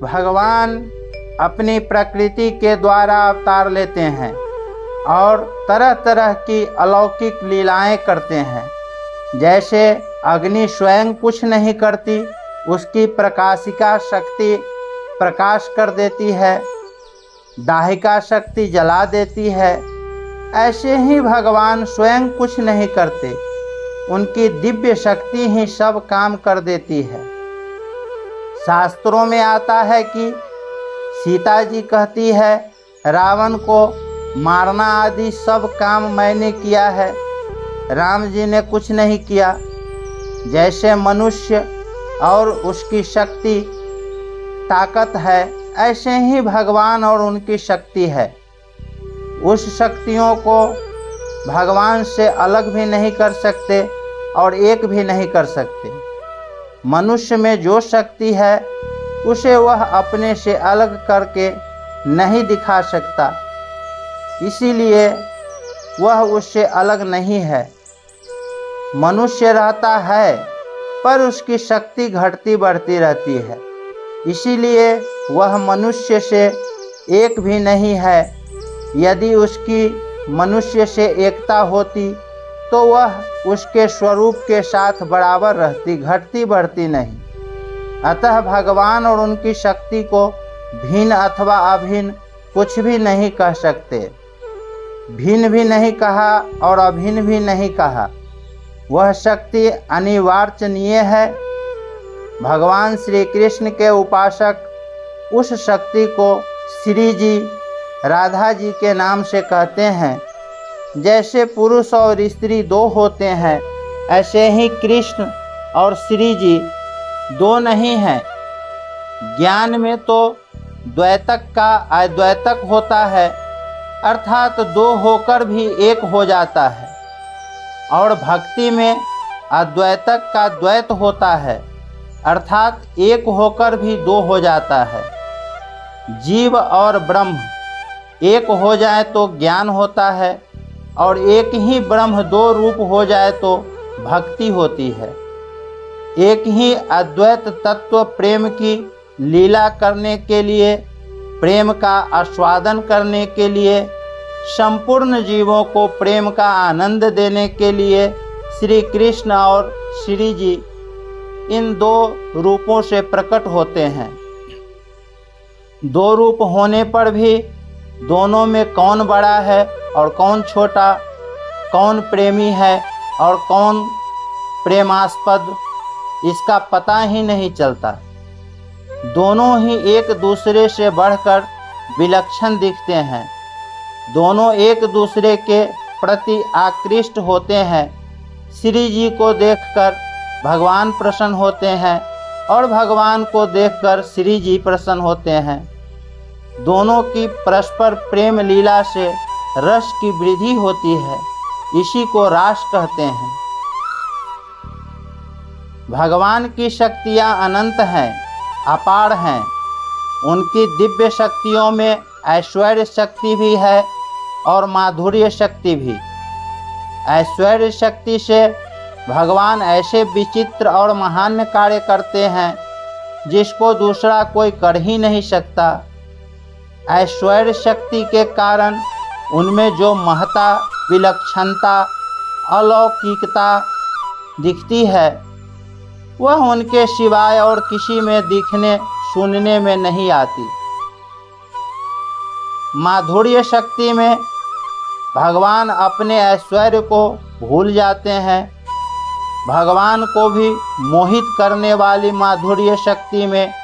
भगवान अपनी प्रकृति के द्वारा अवतार लेते हैं और तरह तरह की अलौकिक लीलाएं करते हैं। जैसे अग्नि स्वयं कुछ नहीं करती, उसकी प्रकाशिका शक्ति प्रकाश कर देती है, दाहिका शक्ति जला देती है। ऐसे ही भगवान स्वयं कुछ नहीं करते, उनकी दिव्य शक्ति ही सब काम कर देती है। शास्त्रों में आता है कि सीता जी कहती है, रावण को मारना आदि सब काम मैंने किया है, राम जी ने कुछ नहीं किया। जैसे मनुष्य और उसकी शक्ति ताकत है, ऐसे ही भगवान और उनकी शक्ति है। उस शक्तियों को भगवान से अलग भी नहीं कर सकते और एक भी नहीं कर सकते। मनुष्य में जो शक्ति है उसे वह अपने से अलग करके नहीं दिखा सकता, इसीलिए वह उससे अलग नहीं है। मनुष्य रहता है पर उसकी शक्ति घटती बढ़ती रहती है, इसीलिए वह मनुष्य से एक भी नहीं है। यदि उसकी मनुष्य से एकता होती तो वह उसके स्वरूप के साथ बराबर रहती, घटती बढ़ती नहीं। अतः भगवान और उनकी शक्ति को भिन्न अथवा अभिन्न कुछ भी नहीं कह सकते। भिन्न भी नहीं कहा और अभिन्न भी नहीं कहा, वह शक्ति अनिवार्चनीय है। भगवान श्री कृष्ण के उपासक उस शक्ति को श्री जी, राधा जी के नाम से कहते हैं। जैसे पुरुष और स्त्री दो होते हैं, ऐसे ही कृष्ण और श्री जी दो नहीं हैं। ज्ञान में तो द्वैतक का अद्वैतक होता है, अर्थात दो होकर भी एक हो जाता है, और भक्ति में अद्वैतक का द्वैत होता है, अर्थात एक होकर भी दो हो जाता है। जीव और ब्रह्म एक हो जाए तो ज्ञान होता है, और एक ही ब्रह्म दो रूप हो जाए तो भक्ति होती है। एक ही अद्वैत तत्व प्रेम की लीला करने के लिए, प्रेम का आस्वादन करने के लिए, संपूर्ण जीवों को प्रेम का आनंद देने के लिए श्री कृष्ण और श्री जी इन दो रूपों से प्रकट होते हैं। दो रूप होने पर भी दोनों में कौन बड़ा है और कौन छोटा, कौन प्रेमी है और कौन प्रेमास्पद, इसका पता ही नहीं चलता। दोनों ही एक दूसरे से बढ़कर विलक्षण दिखते हैं। दोनों एक दूसरे के प्रति आकृष्ट होते हैं। श्री जी को देखकर भगवान प्रसन्न होते हैं और भगवान को देखकर श्री जी प्रसन्न होते हैं। दोनों की परस्पर प्रेम लीला से रस की वृद्धि होती है, इसी को रास कहते हैं। भगवान की शक्तियाँ अनंत हैं, अपार हैं। उनकी दिव्य शक्तियों में ऐश्वर्य शक्ति भी है और माधुर्य शक्ति भी। ऐश्वर्य शक्ति से भगवान ऐसे विचित्र और महान कार्य करते हैं जिसको दूसरा कोई कर ही नहीं सकता। ऐश्वर्य शक्ति के कारण उनमें जो महत्ता, विलक्षणता, अलौकिकता दिखती है, वह उनके सिवाय और किसी में दिखने सुनने में नहीं आती। माधुर्य शक्ति में भगवान अपने ऐश्वर्य को भूल जाते हैं। भगवान को भी मोहित करने वाली माधुर्य शक्ति में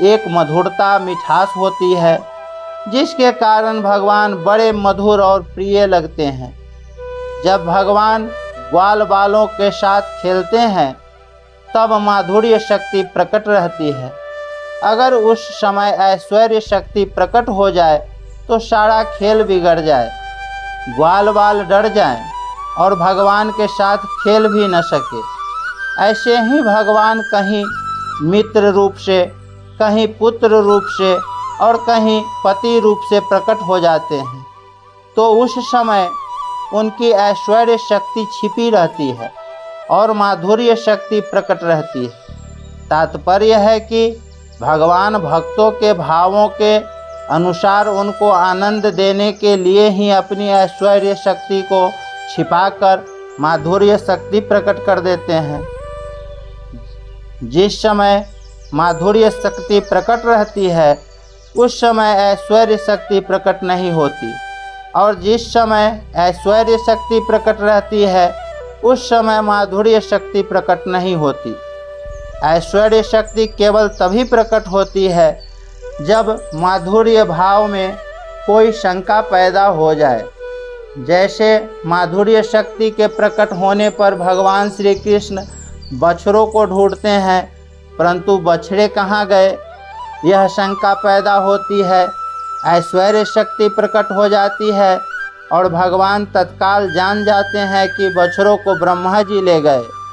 एक मधुरता, मिठास होती है, जिसके कारण भगवान बड़े मधुर और प्रिय लगते हैं। जब भगवान ग्वाल बालों के साथ खेलते हैं तब माधुर्य शक्ति प्रकट रहती है। अगर उस समय ऐश्वर्य शक्ति प्रकट हो जाए तो सारा खेल बिगड़ जाए, ग्वाल बाल डर जाएं और भगवान के साथ खेल भी न सके। ऐसे ही भगवान कहीं मित्र रूप से, कहीं पुत्र रूप से और कहीं पति रूप से प्रकट हो जाते हैं, तो उस समय उनकी ऐश्वर्य शक्ति छिपी रहती है और माधुर्य शक्ति प्रकट रहती है। तात्पर्य है कि भगवान भक्तों के भावों के अनुसार उनको आनंद देने के लिए ही अपनी ऐश्वर्य शक्ति को छिपाकर माधुर्य शक्ति प्रकट कर देते हैं। जिस समय माधुर्य शक्ति प्रकट रहती है उस समय ऐश्वर्य शक्ति प्रकट नहीं होती, और जिस समय ऐश्वर्य शक्ति प्रकट रहती है उस समय माधुर्य शक्ति प्रकट नहीं होती। ऐश्वर्य शक्ति केवल तभी प्रकट होती है जब माधुर्य भाव में कोई शंका पैदा हो जाए। जैसे माधुर्य शक्ति के प्रकट होने पर भगवान श्री कृष्ण बछड़ों को ढूंढते हैं, परंतु बछड़े कहाँ गए, यह शंका पैदा होती है। ऐश्वर्य शक्ति प्रकट हो जाती है और भगवान तत्काल जान जाते हैं कि बछड़ों को ब्रह्मा जी ले गए।